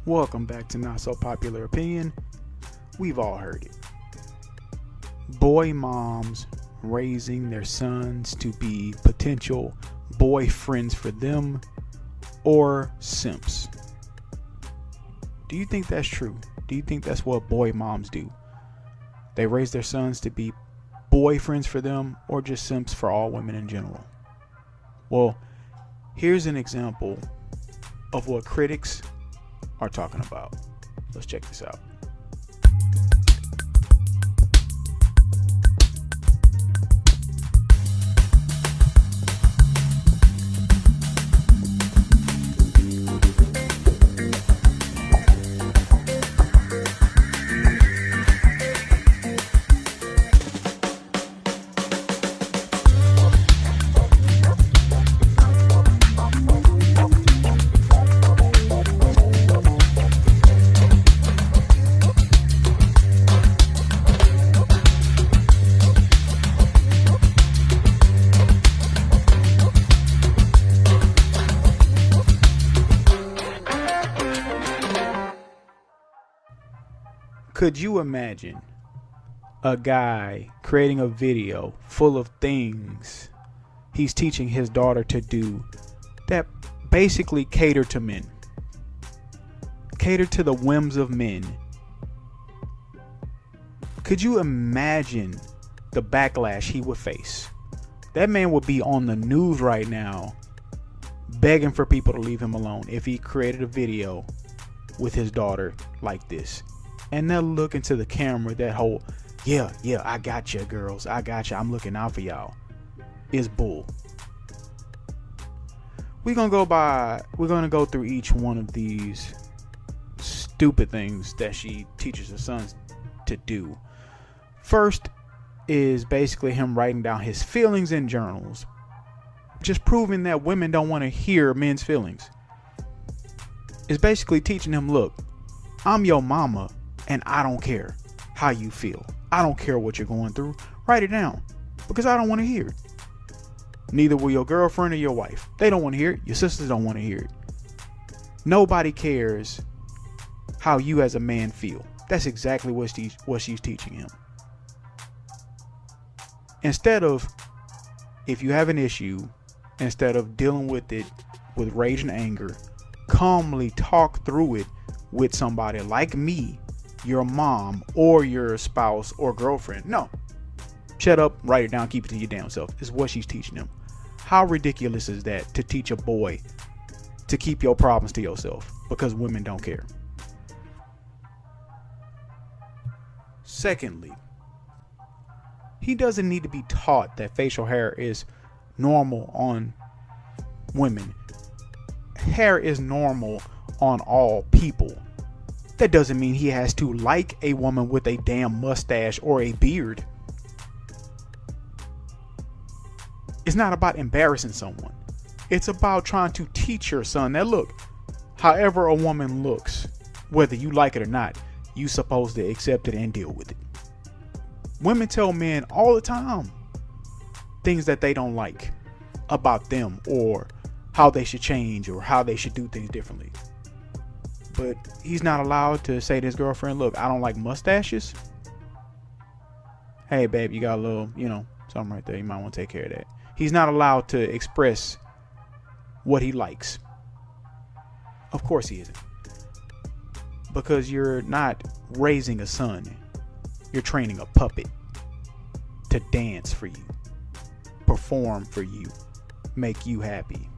Welcome back to Not So Popular Opinion. We've all heard it. Boy moms raising their sons to be potential boyfriends for them or simps. Do you think that's true? Do you think that's what boy moms do? They raise their sons to be boyfriends for them or just simps for all women in general? Well, here's an example of what critics are talking about. Let's check this out. Could you imagine a guy creating a video full of things he's teaching his daughter to do that basically cater to men, cater to the whims of men? Could you imagine the backlash he would face? That man would be on the news right now begging for people to leave him alone if he created a video with his daughter like this. And they'll look into the camera, that whole, yeah, I got you, girls. I got you. I'm looking out for y'all. Is bull. We're going to go through each one of these stupid things that she teaches her sons to do. First is basically him writing down his feelings in journals. Just proving that women don't want to hear men's feelings. It's basically teaching him, look, I'm your mama. And I don't care how you feel. I don't care what you're going through. Write it down because I don't want to hear it. Neither will your girlfriend or your wife. They don't want to hear it. Your sisters don't want to hear it. Nobody cares how you as a man feel. That's exactly what she's teaching him. Instead of, if you have an issue, instead of dealing with it with rage and anger, calmly talk through it with somebody like me, your mom or your spouse or girlfriend. No, shut up, write it down, keep it to your damn self, is what she's teaching him. How ridiculous is that, to teach a boy to keep your problems to yourself because women don't care? Secondly, he doesn't need to be taught that facial hair is normal on women. Hair is normal on all people. That doesn't mean he has to like a woman with a damn mustache or a beard. It's not about embarrassing someone. It's about trying to teach your son that, look, however a woman looks, whether you like it or not, you're supposed to accept it and deal with it. Women tell men all the time things that they don't like about them, or how they should change, or how they should do things differently. But he's not allowed to say to his girlfriend, look, I don't like mustaches. Hey, babe, you got a little, something right there. You might want to take care of that. He's not allowed to express what he likes. Of course he isn't. Because you're not raising a son. You're training a puppet to dance for you, perform for you, make you happy.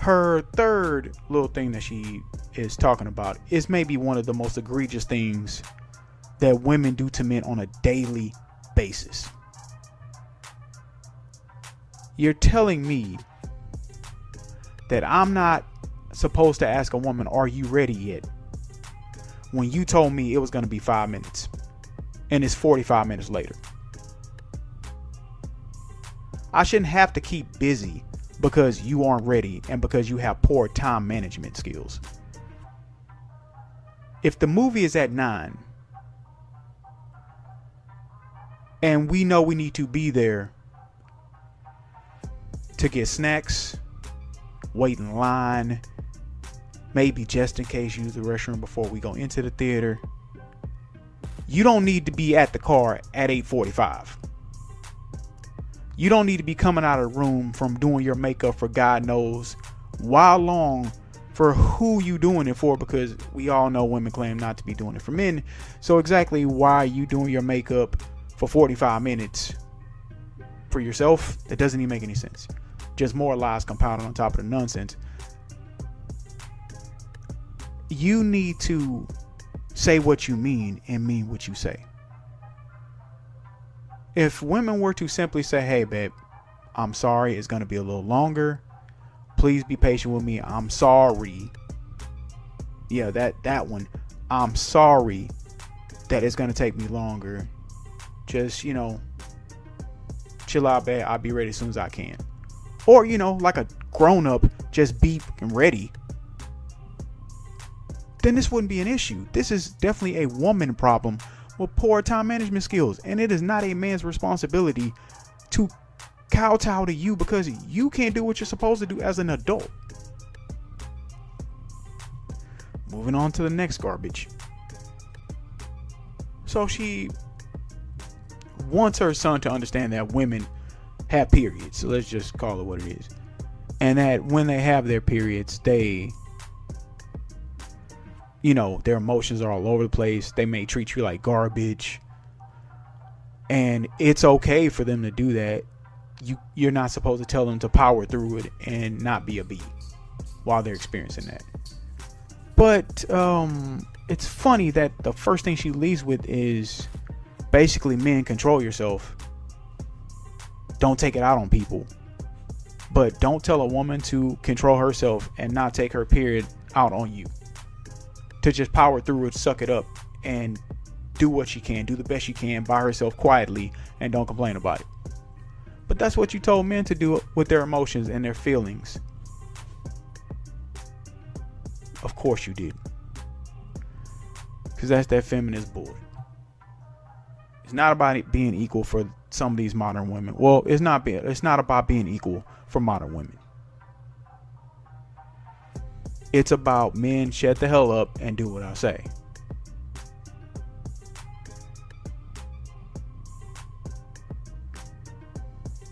Her third little thing that she is talking about is maybe one of the most egregious things that women do to men on a daily basis. You're telling me that I'm not supposed to ask a woman, are you ready yet? When you told me it was going to be 5 minutes and it's 45 minutes later. I shouldn't have to keep busy because you aren't ready and because you have poor time management skills. If the movie is at 9 and we know we need to be there to get snacks, wait in line, maybe just in case use the restroom before we go into the theater. You don't need to be at the car at 8:45. You don't need to be coming out of the room from doing your makeup for God knows why long, for who you doing it for, because we all know women claim not to be doing it for men. So exactly why are you doing your makeup for 45 minutes for yourself? That doesn't even make any sense. Just more lies compounded on top of the nonsense. You need to say what you mean and mean what you say. If women were to simply say, hey babe, I'm sorry, it's going to be a little longer, please be patient with me, I'm sorry. Yeah, that one. I'm sorry that it's going to take me longer. Just, chill out, babe. I'll be ready as soon as I can. Or, like a grown up, just be ready. Then this wouldn't be an issue. This is definitely a woman problem with poor time management skills. And it is not a man's responsibility to kowtow to you because you can't do what you're supposed to do as an adult. Moving on to the next garbage. So she wants her son to understand that women have periods. So let's just call it what it is. And that when they have their periods, they, their emotions are all over the place. They may treat you like garbage. And it's okay for them to do that. You're not supposed to tell them to power through it and not be a bee while they're experiencing that. But it's funny that the first thing she leads with is basically, men, control yourself. Don't take it out on people. But don't tell a woman to control herself and not take her period out on you. To just power through it, suck it up, and do what she can, do the best she can by herself quietly, and don't complain about it. But that's what you told men to do with their emotions and their feelings. Of course you did. Because that's that feminist bull. It's not about it being equal for some of these modern women. Well, it's not about being equal for modern women. It's about men shut the hell up and do what I say.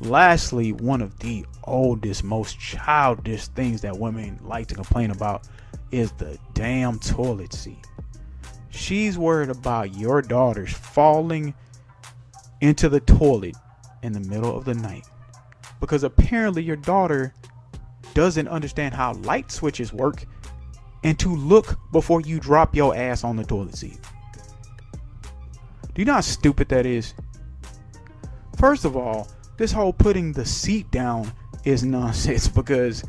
Lastly, one of the oldest, most childish things that women like to complain about is the damn toilet seat. She's worried about your daughters falling into the toilet in the middle of the night because apparently your daughter doesn't understand how light switches work and to look before you drop your ass on the toilet seat. Do you know how stupid that is? First of all, this whole putting the seat down is nonsense, because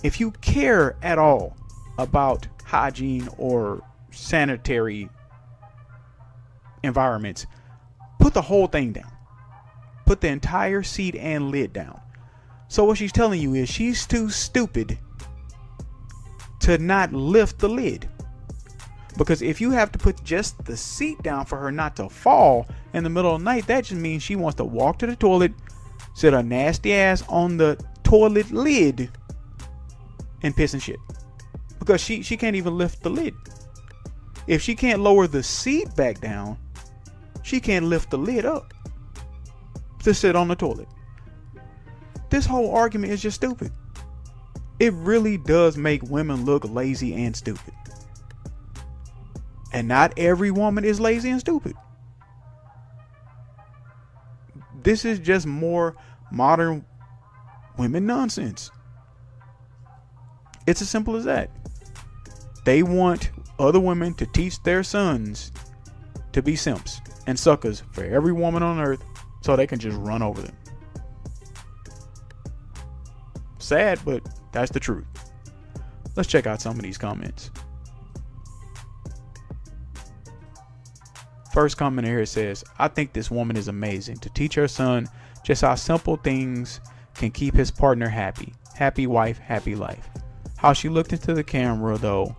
if you care at all about hygiene or sanitary environments, put the whole thing down. Put the entire seat and lid down. So what she's telling you is she's too stupid to not lift the lid. Because if you have to put just the seat down for her not to fall in the middle of the night, that just means she wants to walk to the toilet, sit her nasty ass on the toilet lid, and piss and shit. Because she can't even lift the lid. If she can't lower the seat back down, she can't lift the lid up to sit on the toilet. This whole argument is just stupid. It really does make women look lazy and stupid. And not every woman is lazy and stupid. This is just more modern women nonsense. It's as simple as that. They want other women to teach their sons to be simps and suckers for every woman on earth so they can just run over them. Sad, but that's the truth. Let's check out some of these comments. First comment here says, I think this woman is amazing to teach her son just how simple things can keep his partner happy. Happy wife, happy life. How she looked into the camera though,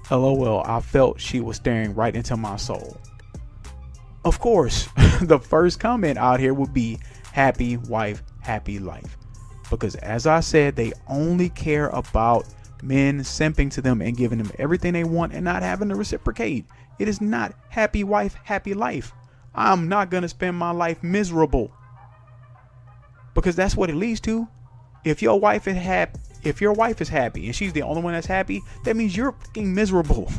LOL, I felt she was staring right into my soul. Of course, the first comment out here would be happy wife, happy life. Because as I said, they only care about men simping to them and giving them everything they want and not having to reciprocate. It is not happy wife, happy life. I'm not going to spend my life miserable, because that's what it leads to. If your wife is happy and she's the only one that's happy, that means you're fucking miserable.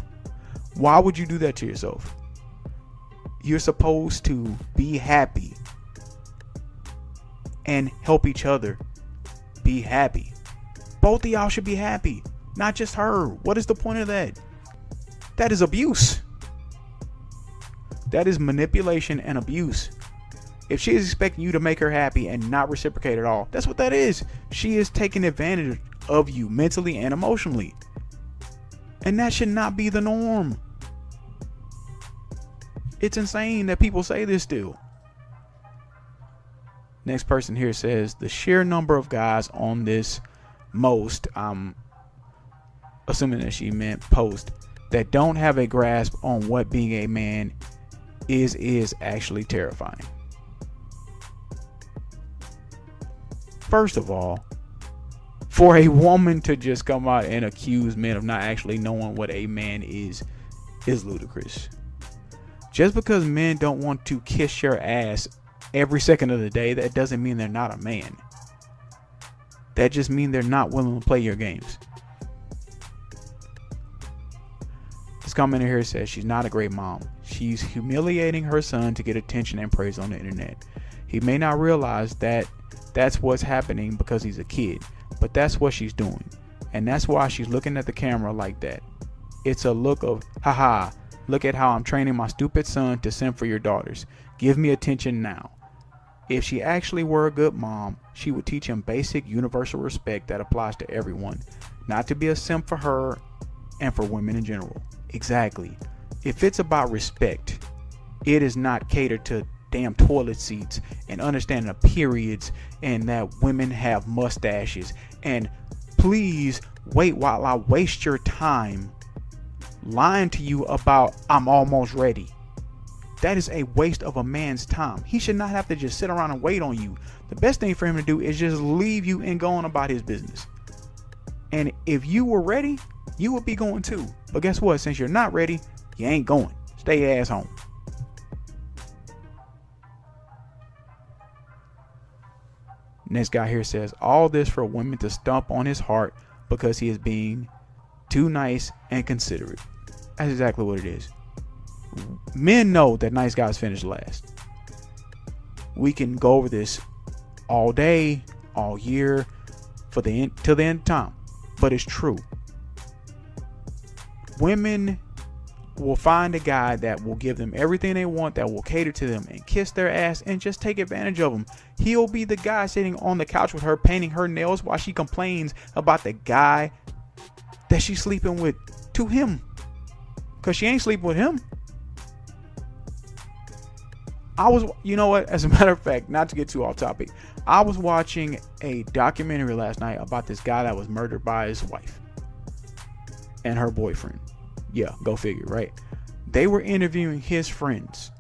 Why would you do that to yourself? You're supposed to be happy and help each other be happy. Both of y'all should be happy, not just her. What is the point of that? That is abuse. That is manipulation and abuse. If she is expecting you to make her happy and not reciprocate at all, that's what that is. She is taking advantage of you mentally and emotionally. And that should not be the norm. It's insane that people say this still. Next person here says the sheer number of guys on this I'm assuming that she meant post, that don't have a grasp on what being a man is actually terrifying. First of all, for a woman to just come out and accuse men of not actually knowing what a man is ludicrous. Just because men don't want to kiss your ass every second of the day, that doesn't mean they're not a man. That just means they're not willing to play your games. This commenter here says she's not a great mom. She's humiliating her son to get attention and praise on the internet. He may not realize that that's what's happening because he's a kid, but that's what she's doing. And that's why she's looking at the camera like that. It's a look of, haha, look at how I'm training my stupid son to simp for your daughters. Give me attention now. If she actually were a good mom, she would teach him basic universal respect that applies to everyone, not to be a simp for her and for women in general. Exactly. If it's about respect, it is not catered to damn toilet seats and understanding of periods and that women have mustaches. And please wait while I waste your time lying to you about I'm almost ready. That is a waste of a man's time. He should not have to just sit around and wait on you. The best thing for him to do is just leave you and go on about his business. And if you were ready, you would be going too. But guess what? Since you're not ready, you ain't going. Stay your ass home. Next guy here says, all this for women to stomp on his heart because he is being too nice and considerate. That's exactly what it is. Men know that nice guys finish last. We can go over this all day, all year, till the end of time. But it's true. Women will find a guy that will give them everything they want, that will cater to them and kiss their ass and just take advantage of them. He'll be the guy sitting on the couch with her painting her nails while she complains about the guy that she's sleeping with to him, because she ain't sleeping with him. You know what, as a matter of fact, not to get too off topic, I was watching a documentary last night about this guy that was murdered by his wife and her boyfriend. Yeah, go figure, right? They were interviewing his friends,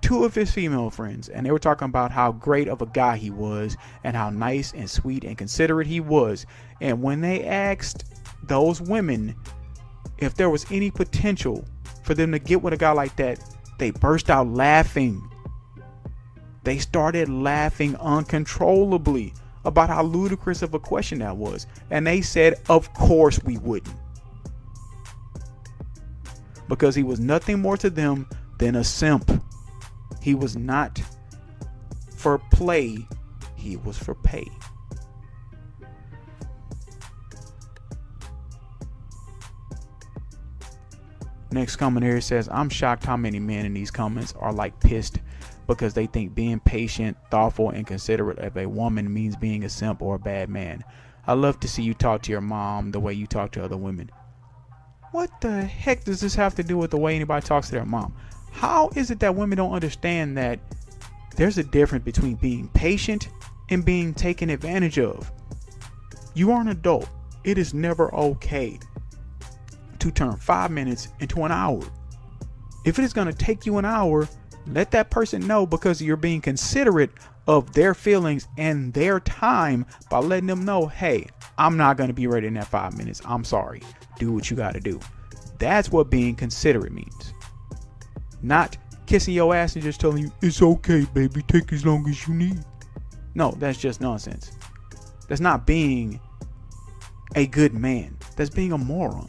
two of his female friends, and they were talking about how great of a guy he was and how nice and sweet and considerate he was. And when they asked those women if there was any potential for them to get with a guy like that, they burst out laughing. They started laughing uncontrollably about how ludicrous of a question that was. And they said, of course we wouldn't. Because he was nothing more to them than a simp. He was not for play, he was for pay. Next comment here says, I'm shocked how many men in these comments are like pissed because they think being patient, thoughtful, and considerate of a woman means being a simp or a bad man. I love to see you talk to your mom the way you talk to other women. What the heck does this have to do with the way anybody talks to their mom? How is it that women don't understand that there's a difference between being patient and being taken advantage of? You are an adult. It is never okay to turn 5 minutes into an hour. If it is going to take you an hour, Let that person know, because you're being considerate of their feelings and their time by letting them know, hey, I'm not going to be ready in that 5 minutes. I'm sorry. Do what you got to do. That's what being considerate means. Not kissing your ass and just telling you, it's okay, baby, take as long as you need. No, that's just nonsense. That's not being a good man. That's being a moron.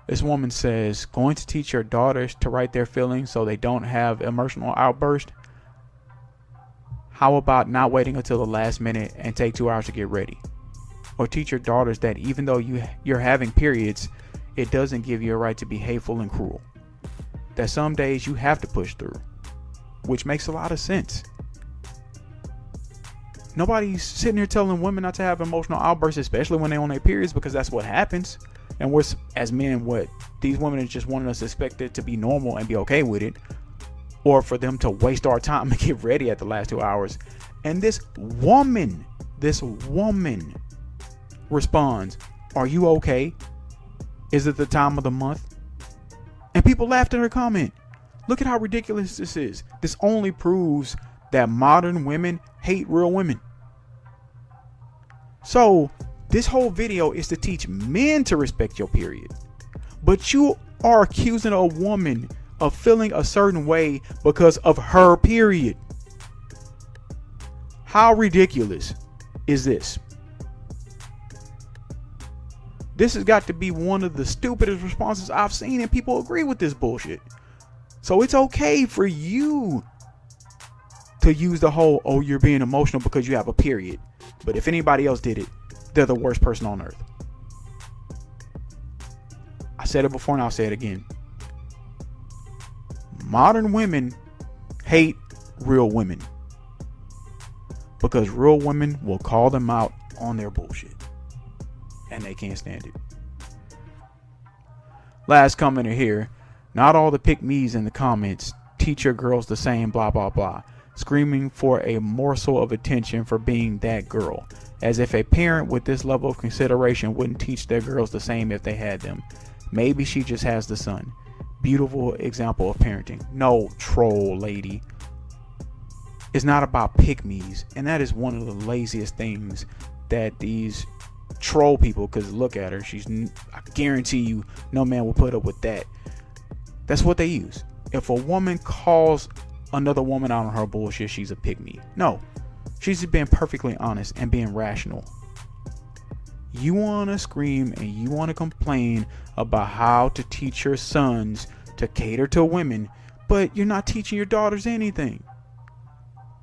This woman says, going to teach your daughters to write their feelings so they don't have emotional outbursts? How about not waiting until the last minute and take 2 hours to get ready? Or teach your daughters that even though you're having periods, it doesn't give you a right to be hateful and cruel. That some days you have to push through, which makes a lot of sense. Nobody's sitting here telling women not to have emotional outbursts, especially when they're on their periods, because that's what happens. And we're, as men, what these women are just wanting us to expect it to be normal and be okay with it, or for them to waste our time and get ready at the last 2 hours. And this woman responds, are you okay? Is it the time of the month? And people laughed at her comment. Look at how ridiculous this is. This only proves that modern women hate real women. So this whole video is to teach men to respect your period. But you are accusing a woman of feeling a certain way because of her period. How ridiculous is this? This has got to be one of the stupidest responses I've seen, and people agree with this bullshit. So it's okay for you to use the whole, oh, you're being emotional because you have a period. But if anybody else did it, they're the worst person on earth. I said it before and I'll say it again. Modern women hate real women because real women will call them out on their bullshit. And they can't stand it. Last commenter here. Not all the pick-me's in the comments teach your girls the same blah blah blah. Screaming for a morsel of attention for being that girl. As if a parent with this level of consideration wouldn't teach their girls the same if they had them. Maybe she just has the son. Beautiful example of parenting. No, troll lady. It's not about pick-me's. And that is one of the laziest things that these troll people, because look at her, I guarantee you no man will put up with that. That's what they use. If a woman calls another woman out on her bullshit, she's a pick-me. No, she's just being perfectly honest and being rational. You want to scream and you want to complain about how to teach your sons to cater to women, but you're not teaching your daughters anything.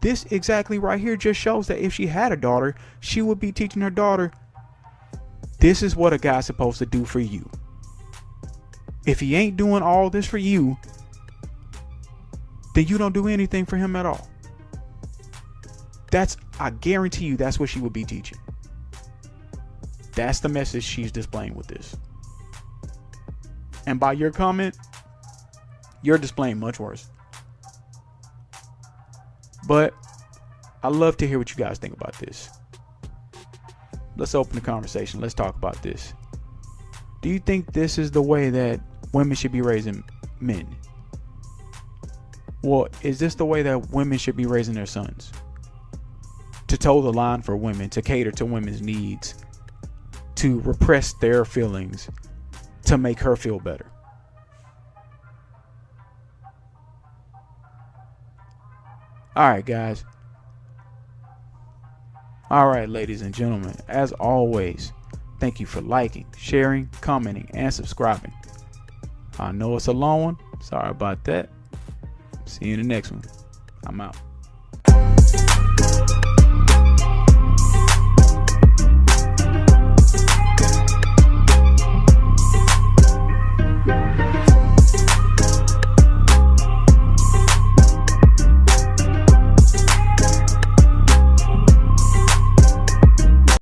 This exactly right here just shows that if she had a daughter, she would be teaching her daughter, this is what a guy's supposed to do for you. If he ain't doing all this for you, then you don't do anything for him at all. I guarantee you that's what she would be teaching. That's the message she's displaying with this. And by your comment, you're displaying much worse. But I love to hear what you guys think about this. Let's open the conversation. Let's talk about this. Do you think this is the way that women should be raising men? Well, is this the way that women should be raising their sons? To toe the line for women, to cater to women's needs, to repress their feelings, to make her feel better. All right, guys. All right, ladies and gentlemen, as always, thank you for liking, sharing, commenting, and subscribing. I know it's a long one. Sorry about that. See you in the next one. I'm out.